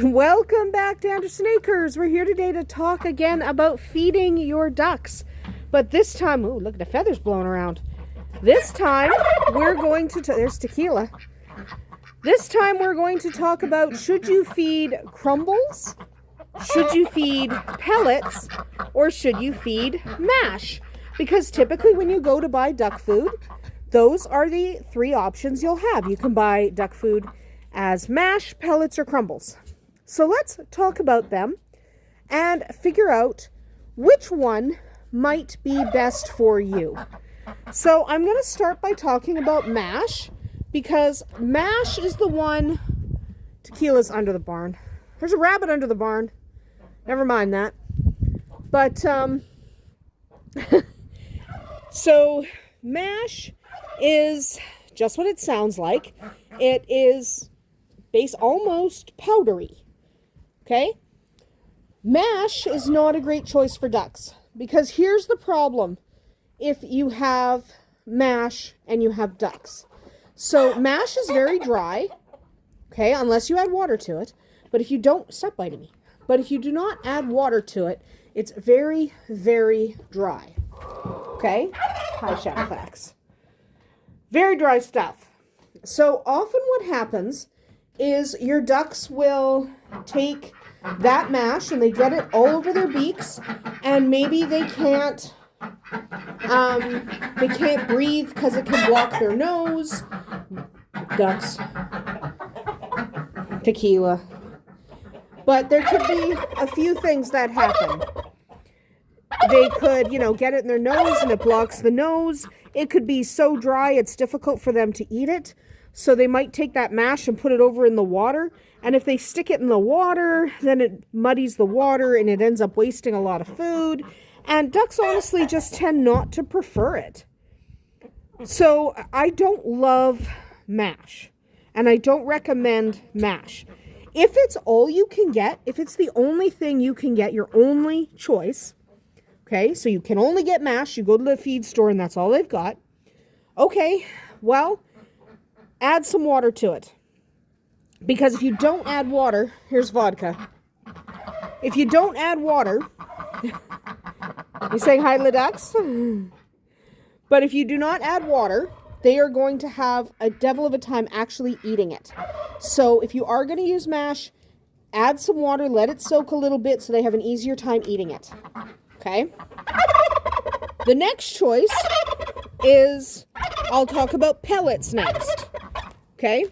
Welcome back to Andersen Acres. We're here today to talk again about feeding your ducks. But this time, ooh, look at the feathers blowing around. This time, we're going to, there's tequila. This time, we're going to talk about, should you feed crumbles? Should you feed pellets? Or should you feed mash? Because typically when you go to buy duck food, those are the three options you'll have. You can buy duck food as mash, pellets, or crumbles. So let's talk about them and figure out which one might be best for you. So I'm going to start by talking about mash, because mash is the one. Tequila's under the barn. There's a rabbit under the barn. Never mind that. But so mash is just what it sounds like. It is almost powdery. Okay? Mash is not a great choice for ducks, because here's the problem if you have mash and you have ducks. So mash is very dry, okay, unless you add water to it. But if you don't, stop biting me. But if you do not add water to it, it's very, very dry. Okay? Hi, Shadowfax. Very dry stuff. So often what happens is your ducks will take that mash and they get it all over their beaks, and maybe they can't breathe because it can block their nose. Ducks. Tequila. But there could be a few things that happen. They could, get it in their nose and it blocks the nose. It could be so dry it's difficult for them to eat it. So they might take that mash and put it over in the water. And if they stick it in the water, then it muddies the water and it ends up wasting a lot of food. And ducks honestly just tend not to prefer it. So I don't love mash. And I don't recommend mash. If it's all you can get, if it's the only thing you can get, your only choice, okay, so you can only get mash, you go to the feed store and that's all they've got. Okay, well, add some water to it. Because if you don't add water, here's vodka. If you don't add water, you saying hi to the ducks? But if you do not add water, they are going to have a devil of a time actually eating it. So if you are going to use mash, add some water, let it soak a little bit so they have an easier time eating it. Okay? The next choice is, I'll talk about pellets next. Okay?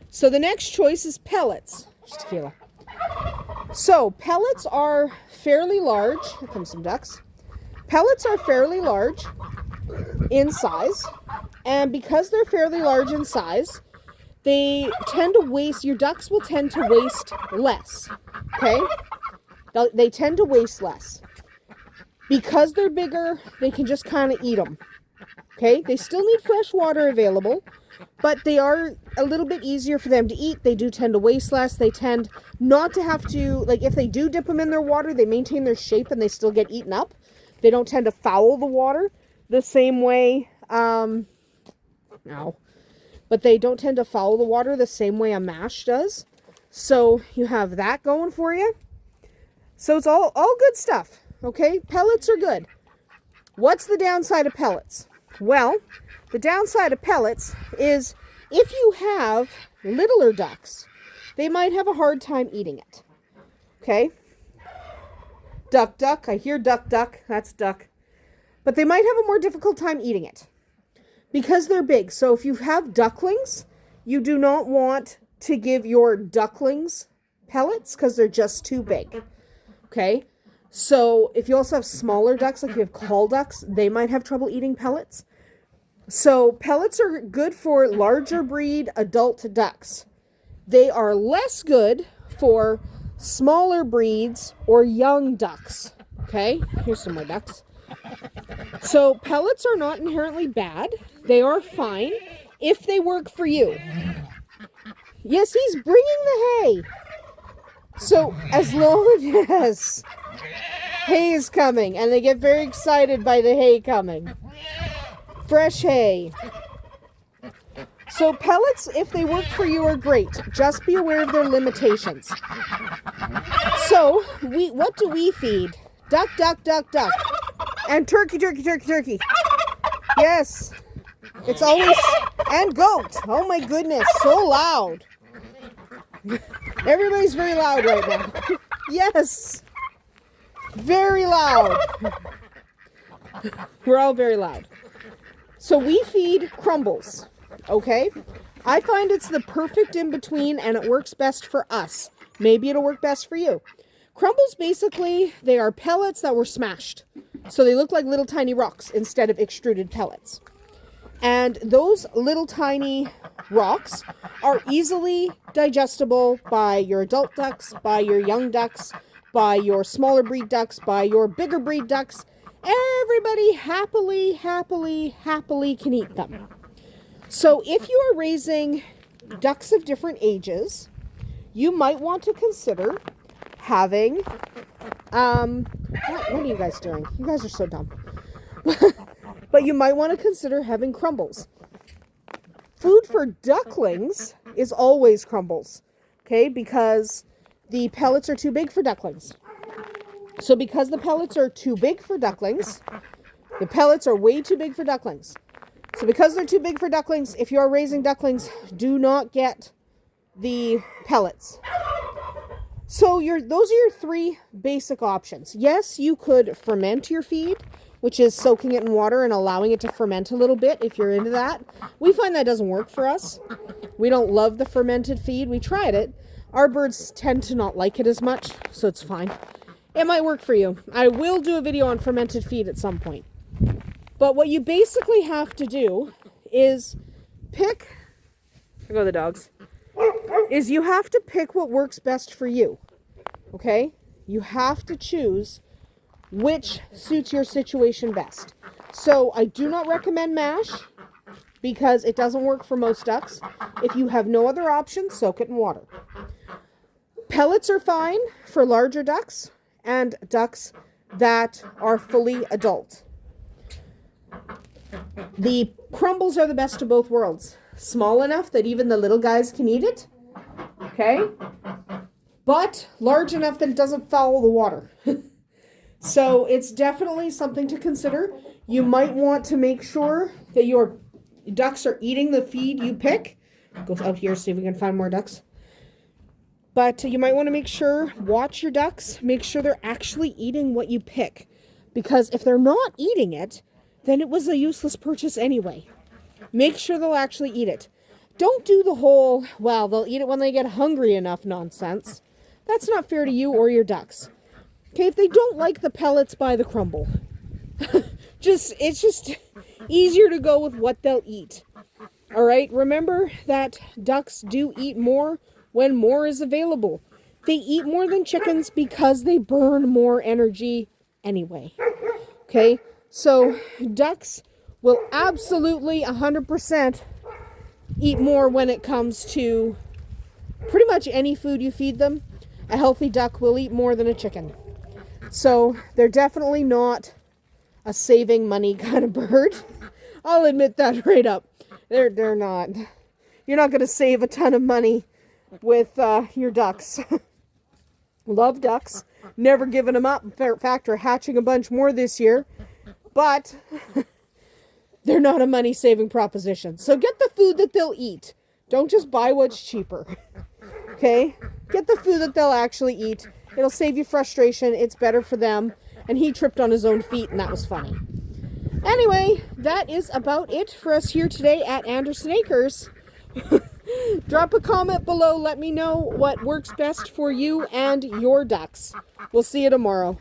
So the next choice is pellets. Just tequila. So pellets are fairly large. Here comes some ducks. Pellets are fairly large in size. And because they're fairly large in size, they tend to waste, your ducks will tend to waste less. Okay? They tend to waste less. Because they're bigger, they can just kind of eat them. Okay? They still need fresh water available, but they are a little bit easier for them to eat. They do tend to waste less. They tend not to have to, like if they do dip them in their water, they maintain their shape and they still get eaten up. They don't tend to foul the water the same way, but they don't tend to foul the water the same way a mash does. So you have that going for you. So it's all good stuff. Okay, pellets are good. What's the downside of pellets? Well, the downside of pellets is if you have littler ducks, they might have a hard time eating it. Okay? Duck, duck. I hear duck, duck. That's duck. But they might have a more difficult time eating it because they're big. So if you have ducklings, you do not want to give your ducklings pellets because they're just too big. Okay? So if you also have smaller ducks, like you have call ducks, they might have trouble eating pellets. So pellets are good for larger breed adult ducks. They are less good for smaller breeds or young ducks. Okay, here's some more ducks. So pellets are not inherently bad. They are fine if they work for you. Yes, he's bringing the hay. So as long as hay is coming, and they get very excited by the hay coming. Fresh hay. So pellets, if they work for you, are great. Just be aware of their limitations. So what do we feed? Duck, duck, duck, duck. And turkey, turkey, turkey, turkey. Yes. It's always, and goat. Oh my goodness, so loud. Everybody's very loud right now. Yes. Very loud. We're all very loud. So we feed Crumbles, okay? I find it's the perfect in-between, and it works best for us. Maybe it'll work best for you. Crumbles, basically, they are pellets that were smashed. So they look like little tiny rocks instead of extruded pellets. And those little tiny rocks are easily digestible by your adult ducks, by your young ducks, by your smaller breed ducks, by your bigger breed ducks. Everybody happily can eat them. So if you are raising ducks of different ages, you might want to consider having, what are you guys doing? You guys are so dumb. But you might want to consider having Crumbles. Food for ducklings is always Crumbles, okay? Because the pellets are too big for ducklings. So because the pellets are too big for ducklings, the pellets are way too big for ducklings. So because they're too big for ducklings, if you are raising ducklings, do not get the pellets. So those are your three basic options. Yes, you could ferment your feed, which is soaking it in water and allowing it to ferment a little bit if you're into that. We find that doesn't work for us. We don't love the fermented feed. We tried it. Our birds tend to not like it as much, so it's fine. It might work for you. I will do a video on fermented feed at some point. But what you basically have to do is pick, there go the dogs, is you have to pick what works best for you. Okay? You have to choose which suits your situation best. So I do not recommend mash because it doesn't work for most ducks. If you have no other option, soak it in water. Pellets are fine for larger ducks and ducks that are fully adult. The Crumbles are the best of both worlds. Small enough that even the little guys can eat it. Okay? But large enough that it doesn't foul the water. So it's definitely something to consider. You might want to make sure that your ducks are eating the feed you pick. Go out here, see if we can find more ducks. But you might want to make sure, watch your ducks, make sure they're actually eating what you pick. Because if they're not eating it, then it was a useless purchase anyway. Make sure they'll actually eat it. Don't do the whole, well, they'll eat it when they get hungry enough nonsense. That's not fair to you or your ducks. Okay, if they don't like the pellets, buy the crumble. It's just easier to go with what they'll eat. All right, remember that ducks do eat more when more is available. They eat more than chickens because they burn more energy anyway. Okay, so ducks will absolutely 100% eat more when it comes to pretty much any food you feed them. A healthy duck will eat more than a chicken. So they're definitely not a saving money kind of bird. I'll admit that right up. They're not. You're not going to save a ton of money with your ducks. Love ducks. Never given them up. In fact, we're hatching a bunch more this year. But they're not a money-saving proposition. So get the food that they'll eat. Don't just buy what's cheaper. Okay? Get the food that they'll actually eat. It'll save you frustration. It's better for them. And he tripped on his own feet, and that was funny. Anyway, that is about it for us here today at Andersen Acres. Drop a comment below. Let me know what works best for you and your ducks. We'll see you tomorrow.